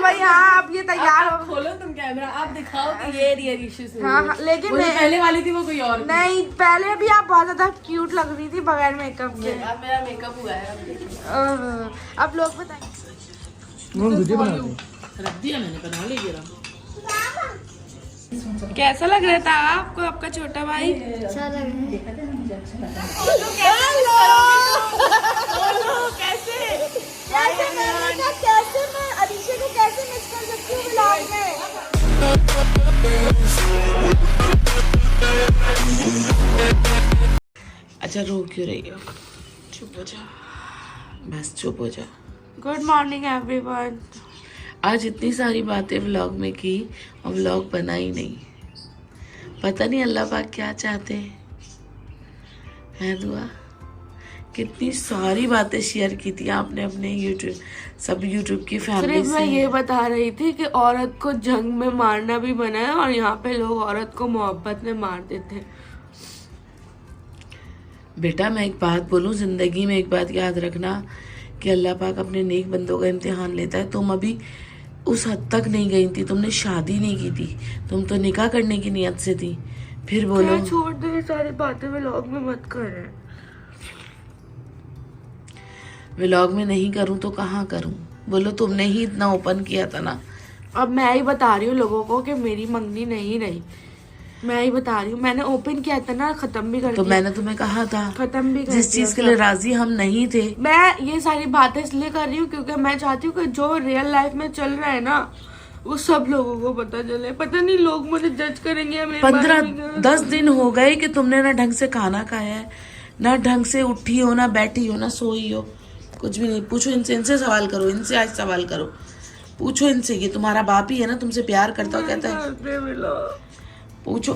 भाई हाँ आप ये तैयार हो। खोलो तुम कैमरा, आप दिखाओ कि ये रियल इश्यूज। हाँ लेकिन वो जो पहले वाली थी वो कोई और थी। नहीं, पहले भी आप बहुत ज्यादा क्यूट लग रही थी बगैर मेकअप के। अब मेरा मेकअप हुआ है, अब देखिए। अब लोग बताएं रख दिया मैंने, बना लीजिए। कैसा लग रहा था आपको आपका छोटा भाई? अच्छा लग कैसे मैं अलीशा को कैसे मिस कर सकती हूँ व्लॉग में? अच्छा रो क्यों रही हो? चुप हो जा, बस चुप हो जा। Good morning everyone. आज इतनी सारी बातें व्लॉग में की और व्लॉग बना ही नहीं। पता नहीं अल्लाह पाक क्या चाहते हैं। दुआ कितनी सारी बातें शेयर की थी आपने अपने यूट्यूब की फैमिली सिर्फ मैं से। ये बता रही थी कि औरत को जंग में मारना भी मना है और यहाँ पे लोग औरत को मोहब्बत में मार देते हैं। बेटा मैं एक बात बोलूं, जिंदगी में एक बात याद रखना कि अल्लाह पाक अपने नेक बंदों का इम्तिहान लेता है। तुम अभी उस हद तक नहीं गई थी, तुमने शादी नहीं की थी, तुम तो निकाह करने की नियत से थी। फिर बोलो छोड़ दो ये सारी बातें, व्लॉग में मत करें। व्लॉग में नहीं करूं तो कहाँ करूं? बोलो तुमने ही इतना ओपन किया था ना। अब मैं ही बता रही हूँ लोगों को कि मेरी मंगनी नहीं रही। मैं ही बता रही हूँ, मैंने ओपन किया था ना, खत्म भी कर तो दिया। मैंने तुम्हें कहा था, खत्म भी कर जिस दिया चीज के लिए सब। राजी हम नहीं थे। मैं ये सारी बातें इसलिए कर रही हूँ क्योंकि मैं चाहती हूँ कि जो रियल लाइफ में चल रहा है ना वो सब लोगों को पता चले। पता नहीं लोग मुझे जज करेंगे या मेरे बारे में क्या। 15-10 दिन हो गए कि तुमने ना ढंग से खाना खाया है, ना ढंग से उठी हो, ना बैठी हो, ना सोई हो, कुछ भी नहीं। पूछो इनसे, इनसे सवाल करो, इनसे आज सवाल करो, पूछो इनसे। ये तुम्हारा बाप ही है ना, तुमसे प्यार करता हो, कहता है। पूछो।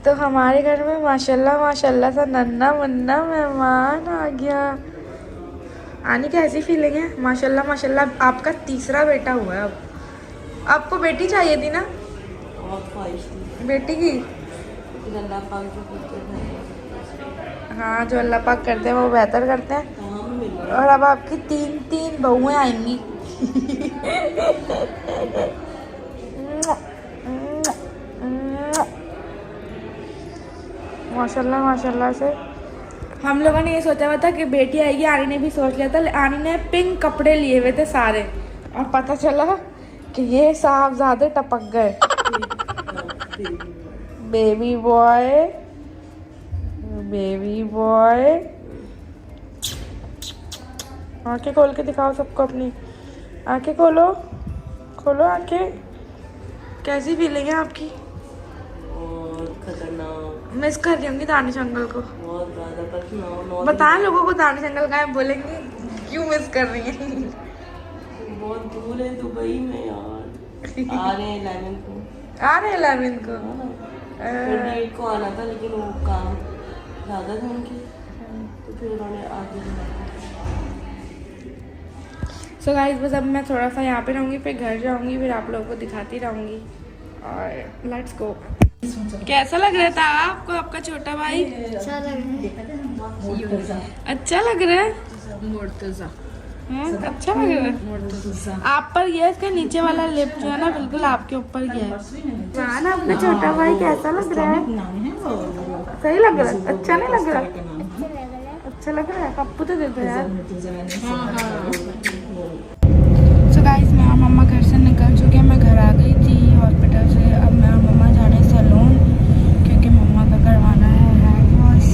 तो हमारे घर में माशाल्लाह माशाल्लाह सा नन्ना मुन्ना मेहमान आ गया। आनी कैसी फीलिंग है? माशाल्लाह माशाल्लाह आपका तीसरा बेटा हुआ है। अब आपको बेटी चाहिए थी ना? बेटी की हाँ, जो अल्लाह पाक करते हैं वो बेहतर करते हैं। और अब आपकी तीन बहुएं आएंगी। माशाल्लाह माशाल्लाह से हम लोगों ने ये सोचा हुआ था कि बेटी आएगी। आनी ने भी सोच लिया था। आनी ने पिंक कपड़े लिए हुए थे सारे, और पता चला कि ये साहबजादे टपक गए। Baby boy, baby boy. आंखें खोल के दिखाओ सबको अपनी। आंखें खोलो, खोलो आंखें। कैसी फीलिंग है आपकी? मिस कर रही होंगी दानिश अंकल को। बताएं लोगों को दानिश अंकल का है, बोलेंगे क्यों मिस कर रही हैं? बहुत दूर है दुबई में यार। आ रहे हैं 11 को। आ रहे 11 को। 28 को आना था, लेकिन वो काम ज़्यादा था उनकी, तो फिर उन्होंने आगे सो गाइस बस अब मैं थोड़ा सा यहाँ पे रहूँगी, फिर घर जाऊँगी, फिर आप लोगों को दिखाती रहूँगी। और लेट्स गो। कैसा लग रहा था आपको आपका छोटा भाई? अच्छा लग अच्छा लग रहा है? मुर्तज़ा। अच्छा लग रहा है आप पर। ये इसका नीचे वाला लिप जो है ना बिल्कुल आपके ऊपर गया है। ना अपना छोटा भाई कैसा लग रहा है? सही लग रहा है? अच्छा नहीं लग रहा? अच्छा लग रहा है। पप्पू तो देते यार। सो गाइस मैं मम्मा घर से निकल चुके हैं। मैं घर आ गई थी हॉस्पिटल से। अब मैं मम्मा जा रहे हैं सैलून, क्योंकि मम्मा का करवाना है हेयर वॉश।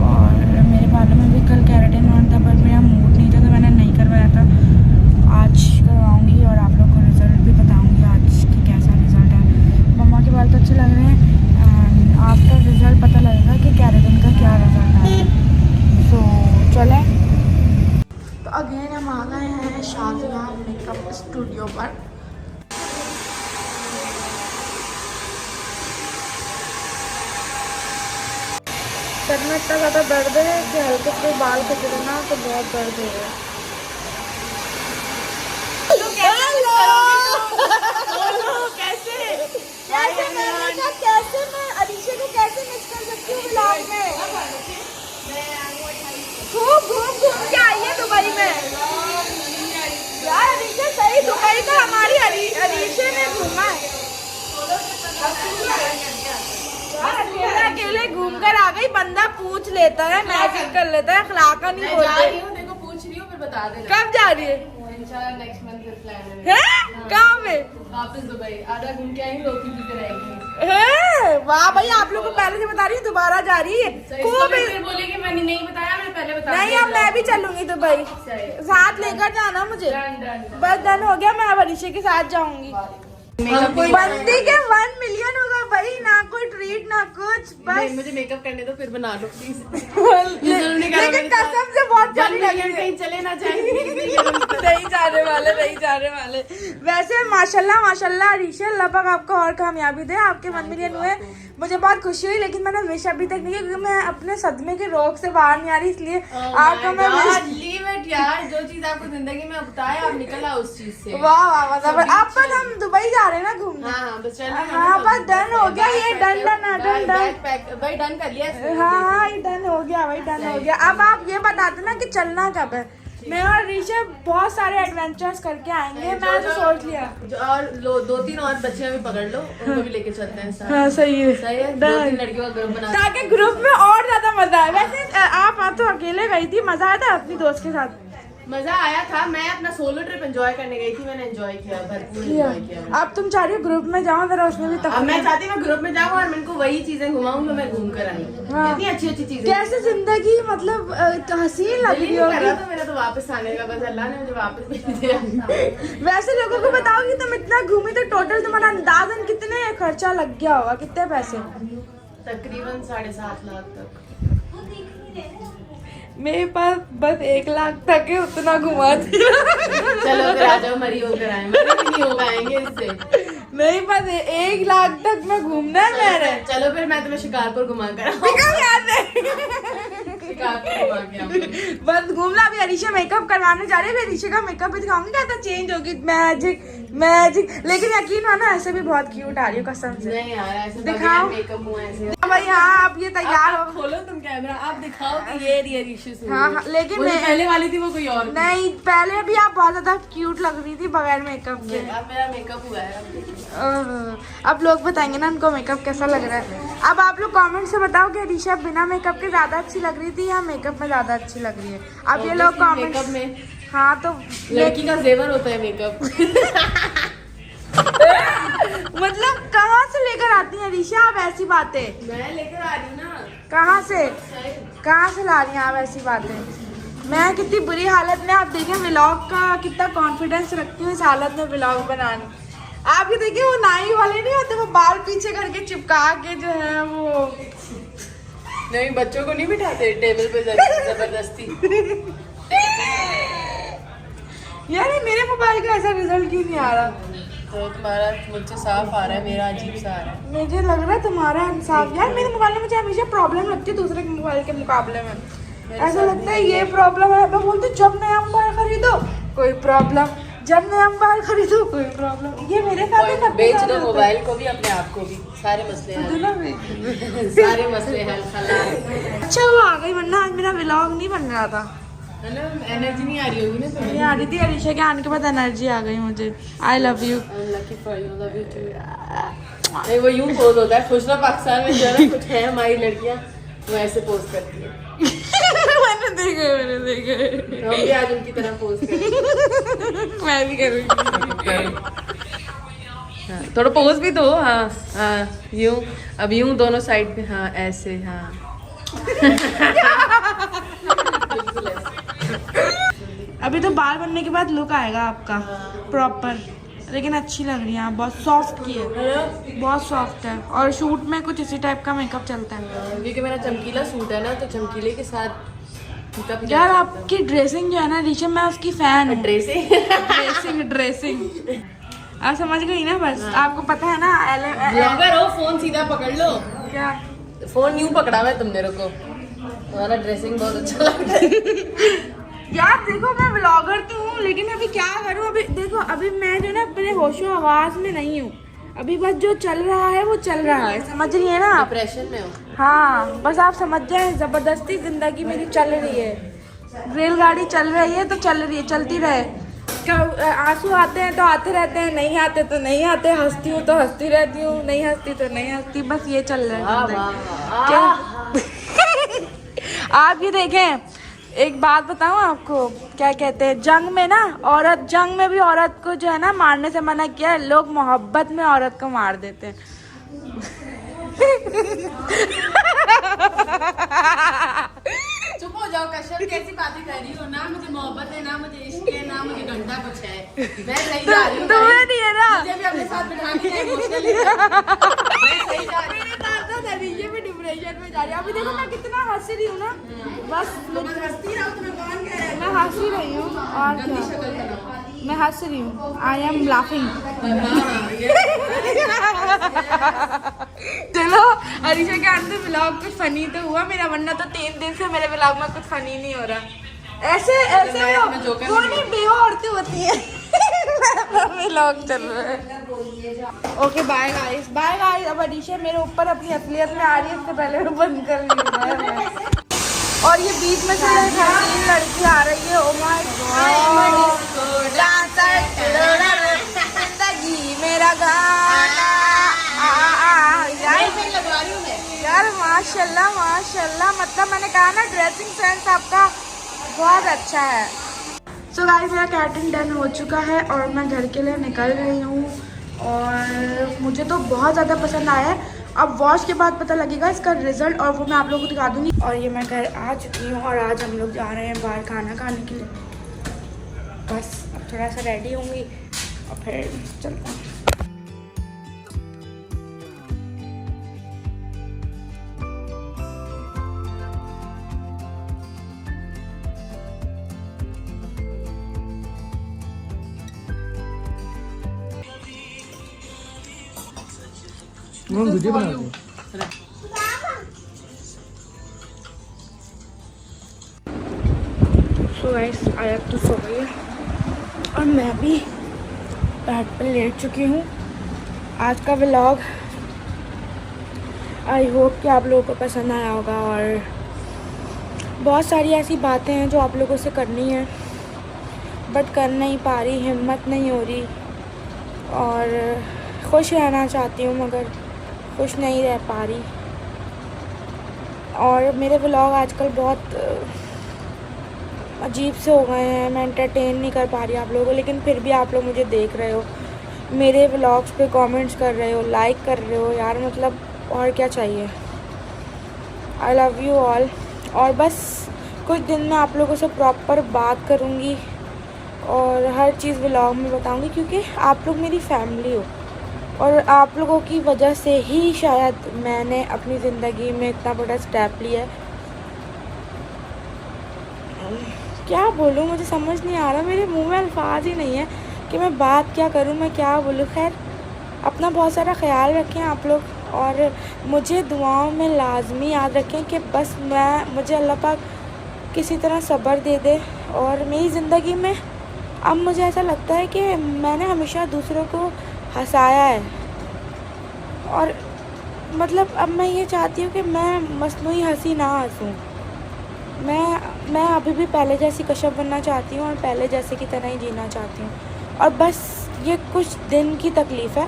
और मेरे बालों में भी कल केराटिन ऑन था, पर मेरा मूड नहीं था तो मैंने नहीं करवाया था। आज करवाऊंगी और आप लोग को रिजल्ट भी बताऊंगी आज कि कैसा रिजल्ट है। मम्मा के बाल तो अच्छे लग रहे हैं एंड आफ्टर रिजल्ट पता लगेगा कि केराटिन का क्या रिजल्ट है। तो चलें। तो अगेन हम आ गए हैं शादिया मेकअप स्टूडियो पर। सर में इतना ज़्यादा दर्द है कि हल्के से बाल खिंचना ना तो बहुत दर्द हो रहा है। कैसे? अकेले घूम कर आ गई, बंदा पूछ लेता है, मैसेज कर लेता है, अखलाका नहीं जा बोलते। रही हूँ, देखो पूछ रही हूँ, फिर बता देना। कब जा रही है? इंशाल्लाह नेक्स्ट मंथ फिर प्लान है मेरा। हैं? कहाँ पे? वापस दुबई, आधा घूम के आएंगे, रोटी भी कराएंगे। हैं? वाह भाई, आप लोग को पहले से बता रही हूँ, दोबारा जा रही है। खूब फिर बोलेगी मैंने नहीं बताया, मैंने पहले बता नहीं, अब मैं भी चलूंगी दुबई, साथ लेकर जाना मुझे। बस डन हो गया, मैं अब अरिशे के साथ जाऊंगी। बंदी के 1 मिलियन होगा भाई, ना कोई ट्रीट ना कुछ, बस मुझे मेकअप करने दो, फिर बना लो प्लीज। लेकिन कसम से बहुत जल्दी लगेगी। कहीं चले ना जाए। नहीं जाने वाले, नहीं जाने वाले। वैसे माशाल्लाह माशाल्लाह अरीशा, अल्लाह पाक आपको और कामयाबी दे, आपके 1 मिलियन हुए, मुझे बहुत खुशी हुई। लेकिन मैंने विश अभी तक नहीं किया, क्योंकि मैं अपने सदमे के रोग से बाहर नहीं आ रही, इसलिए आपको मैं लीव इट यार, जो चीज आपको जिंदगी में बताए आप निकल आओ उस चीज से। वाह वाह, मतलब अब बस हम दुबई जा रहे हैं ना घूमने। हाँ बस चलना। हाँ बस डन हो गया, ये डन भाई डन कर लिया। हाँ ये डन हो गया भाई, डन हो गया। अब आप ये बताते ना कि चलना कब है। मैं और ऋषि बहुत सारे एडवेंचर्स करके आएंगे, मैं तो सोच लिया। और 2-3 और बच्चे भी पकड़ लो, उनको भी लेके चलते हैं साथ। हाँ सही है, सही है, 2-3 लड़कियों का ग्रुप बना, ताकि ग्रुप में और ज्यादा मजा आए। वैसे आप तो अकेले गई थी, मजा आया था अपनी दोस्त के साथ? मजा आया था। मैं अपना सोलो ट्रिप एंजॉय करने गई थी, मैंने एंजॉय किया, भरपूर एंजॉय किया। अब तुम चाह रही हो ग्रुप में जाओ, जरा उसमें भी अब मैं चाहती हूँ ग्रुप में जाऊँ और मैं इनको वही चीजें घुमाऊँ जो मैं घूम कर आई। हाँ। इतनी अच्छी अच्छी चीजें। कैसे जिंदगी मतलब हसीन लग रही होगी। तो मेरा तो वापस आने का, बस अल्लाह ने मुझे वापस भेज दिया। वैसे लोगों को बताओ कि तुम इतना घूमी तो टोटल तुम्हारा अंदाजन कितने खर्चा लग गया होगा, कितने पैसे? तकरीबन 7.5 लाख तक। मेरे पास बस 1 लाख तक है, उतना घुमा दी। चलो फिर आ जाओ, मरी होकर आए, मरी भी नहीं होगा आएंगे इससे। नहीं बस 1 लाख तक में घूमना है मैंने। चलो फिर मैं तुम्हें शिकारपुर घुमा कर शिकारपुर घुमा के आऊंगी। बस घूमना। अभी अरीशा मेकअप करवाने जा रही है, अरीशा का मेकअप भी दिखाऊंगी, क्या था चेंज होगी, मैजिक मैजिक। लेकिन यकीन मानो ऐसे भी बहुत क्यूट आ रही हो कसम से। नहीं यार, ऐसे दिखाओ। मेकअप हुआ ऐसे। भाई हाँ, आप ये तैयार हो। खोलो तुम कैमरा, आप दिखाओ कि ये रियल इश्यूज। हाँ हाँ, लेकिन वो जो पहले वाली थी वो कोई और थी। नहीं, पहले भी आप बहुत ज्यादा क्यूट लग रही थी बगैर मेकअप के। अब मेरा मेकअप हुआ है। अब लोग बताएंगे ना उनको मेकअप कैसा लग रहा है। अब आप लोग कमेंट से बताओ कि अरीशा बिना मेकअप के ज्यादा अच्छी लग रही थी या मेकअप में ज्यादा अच्छी लग रही है। अब ये लोग कमेंट मेकअप में, हाँ तो लड़की का जेवर होता है मेकअप। मतलब कहाँ से लेकर आती हैं अरीशा आप ऐसी बातें? मैं लेकर आ रही हूँ ना। कहाँ से ला रही हैं आप ऐसी बातें? मैं कितनी बुरी हालत में, आप देखें व्लॉग का कितना कॉन्फिडेंस रखती हूँ इस हालत में व्लॉग बनाने। आप ये देखिए, वो नाई वाले नहीं होते, वो बाल पीछे करके चिपका के जो है वो। नहीं, बच्चों को नहीं बिठाते टेबल पे जबरदस्ती। यार ये मेरे मोबाइल का ऐसा रिजल्ट क्यों नहीं आ रहा? तो तुम्हारा मुझसे साफ आ रहा है, मेरा अजीब सा आ रहा है। मुझे लग रहा है तुम्हारा इंसाफ। यार मेरे मोबाइल में मुझे हमेशा प्रॉब्लम लगती है दूसरे के मोबाइल के मुकाबले में। ऐसा लगता है ये प्रॉब्लम है। मैं बोलती हूँ जब नया मोबाइल खरीदो कोई प्रॉब्लम, जब नया मोबाइल खरीदो कोई प्रॉब्लम। ये मेरे साथ ही करते बेच रहते दो हैं। मोबाइल को भी, अपने आप को भी, सारे मसले हल। दुनिया में। सारे मसले हल खलास। अच्छा वो आ गई, वरना आज मेरा व्लॉग नहीं बन रहा था। है ना, एनर्जी नहीं आ रही होगी ना तुम्हें। ये आ रही थी अरीशा के आने के बाद एनर्जी आ गई मुझे। I love you. Lucky for you, love you too. नहीं, वो यूं पोज होता है। खुशरा पाकिस्तान में जो है, कुछ है हमारी लड़कियां वो ऐसे पोज करती है। मैंने देखे। हम भी आज उनकी तरह पोज करें। मैं भी करूँगी। हाँ, थोड़ा पोज भी दो। हाँ हाँ, यूं, अब यूं दोनों साइड पे। हाँ ऐसे, हाँ। अभी तो बाल बनने के बाद लुक आएगा आपका प्रॉपर। लेकिन अच्छी लग रही है आप, बहुत सॉफ्ट की है, बहुत सॉफ्ट है। और शूट में कुछ इसी टाइप का मेकअप चलता है। क्योंकि मेरा चमकीला सूट है ना, तो चमकीले के साथ मेकअप। यार आपकी ड्रेसिंग जो है ना ऋषभ, मैं उसकी फैन हूँ। ड्रेसिंग आप समझ गई ना। बस आपको पता है ना, ब्लॉगर हो, फोन सीधा पकड़ लो। क्या फोन यूं पकड़ा हुआ है तुमने, रुको। तुम्हारा ड्रेसिंग बहुत अच्छा लग रहा है। यार देखो, मैं व्लॉगर तो हूँ, लेकिन अभी क्या करूँ। अभी देखो, अभी मैं जो ना अपने होशो आवाज में नहीं हूँ। अभी बस जो चल रहा है वो चल रहा है, समझ रही है ना आप? डिप्रेशन में हो। हाँ बस आप समझ जाए, जबरदस्ती जिंदगी मेरी चल रही है। रेलगाड़ी चल रही है तो चल रही है, चलती रहे। आंसू आते हैं तो आते रहते हैं, नहीं आते तो नहीं आते, हंसती हूँ तो हंसती रहती हूँ, नहीं हंसती तो नहीं हंसती, बस ये चल रहा है जिंदगी। क्या आप ये देखें, एक बात बताऊँ आपको, क्या कहते हैं, जंग में ना जंग में भी औरत को जो है ना मारने से मना किया है, लोग मोहब्बत में औरत को मार देते हैं। चुप हो जाओ कश्यप, कैसी बातें कर रही हो? ना मुझे मोहब्बत है, ना मुझे इश्क है, ना मुझे घंटा कुछ है। मैं सही जा रही हूँ। तुम्हें नहीं है ना, मुझे भी अपने साथ बिठा के इमोशनली मैं सही जा रही हूँ। ये भी डिप्रेशन में जा रही है। अभी देखो मैं कितना हंस रही हूँ ना, बस मैं हंसती रहो, तुम्हें कौन कह रहा है? मैं हंस ही रही हूँ और गंदी क्या? शक्ल बनाओ। मैं हंस रही हूँ, आई एम लाफिंग। चलो अरीशा के आने से व्लॉग कुछ फनी तो हुआ मेरा, वरना तो 3 दिन से मेरे व्लॉग में कुछ फनी नहीं हो रहा। ऐसे वो नहीं बेवा औरतें होती हैं। व्लॉग चल रहा है। Okay bye guys, bye guys. अब अरीशा मेरे ऊपर अपनी असलियत में आ रही है, इससे पहले मैं बंद कर ली। और ये बीच में से एक हसीन लड़की आ रही है। ओ माय गॉड, जिंदगी मेरा गाना। यार माशाल्लाह माशाल्लाह, मतलब मैंने कहा ना ड्रेसिंग सेंस आपका बहुत अच्छा है। सो गाइस मेरा कैटरिंग डन हो चुका है और मैं घर के लिए निकल रही हूँ और मुझे तो बहुत ज़्यादा पसंद आया है। अब वॉश के बाद पता लगेगा इसका रिजल्ट और वो मैं आप लोगों को दिखा दूँगी। और ये मैं घर आ चुकी हूँ और आज हम लोग जा रहे हैं बाहर खाना खाने के लिए। बस अब थोड़ा सा रेडी होंगी और फिर चलते हैं। वीडियो बना दो। सो गाइस आया तो सो गई है और मैं भी बेड पर लेट चुकी हूँ। आज का व्लॉग आई होप कि आप लोगों को पसंद आया होगा और बहुत सारी ऐसी बातें हैं जो आप लोगों से करनी है बट कर नहीं पा रही, हिम्मत नहीं हो रही और खुश रहना चाहती हूँ मगर खुश नहीं रह पा रही। और मेरे व्लॉग आजकल बहुत अजीब से हो गए हैं, मैं एंटरटेन नहीं कर पा रही आप लोगों को, लेकिन फिर भी आप लोग मुझे देख रहे हो, मेरे व्लॉग्स पे कमेंट्स कर रहे हो, लाइक कर रहे हो यार, मतलब और क्या चाहिए। आई लव यू ऑल। और बस कुछ दिन में आप लोगों से प्रॉपर बात करूँगी और हर चीज़ व्लॉग में बताऊँगी क्योंकि आप लोग मेरी फैमिली हो और आप लोगों की वजह से ही शायद मैंने अपनी ज़िंदगी में इतना बड़ा स्टेप लिया है। क्या बोलूँ, मुझे समझ नहीं आ रहा, मेरे मुंह में अल्फाज ही नहीं है कि मैं बात क्या करूँ, मैं क्या बोलूँ। खैर अपना बहुत सारा ख्याल रखें आप लोग और मुझे दुआओं में लाजमी याद रखें कि बस मुझे अल्लाह पाक किसी तरह सब्र दे दे। और मेरी ज़िंदगी में अब मुझे ऐसा लगता है कि मैंने हमेशा दूसरों को हंसाया है और मतलब अब मैं ये चाहती हूँ कि मैं मसनूई हंसी ना हंसूँ। मैं अभी भी पहले जैसी कश्यप बनना चाहती हूँ और पहले जैसे की तरह ही जीना चाहती हूँ और बस ये कुछ दिन की तकलीफ़ है,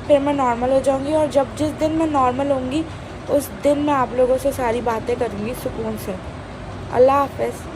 फिर मैं नॉर्मल हो जाऊँगी और जब जिस दिन मैं नॉर्मल होंगी उस दिन मैं आप लोगों से सारी बातें करूँगी सुकून से। अल्लाह हाफ़िज़।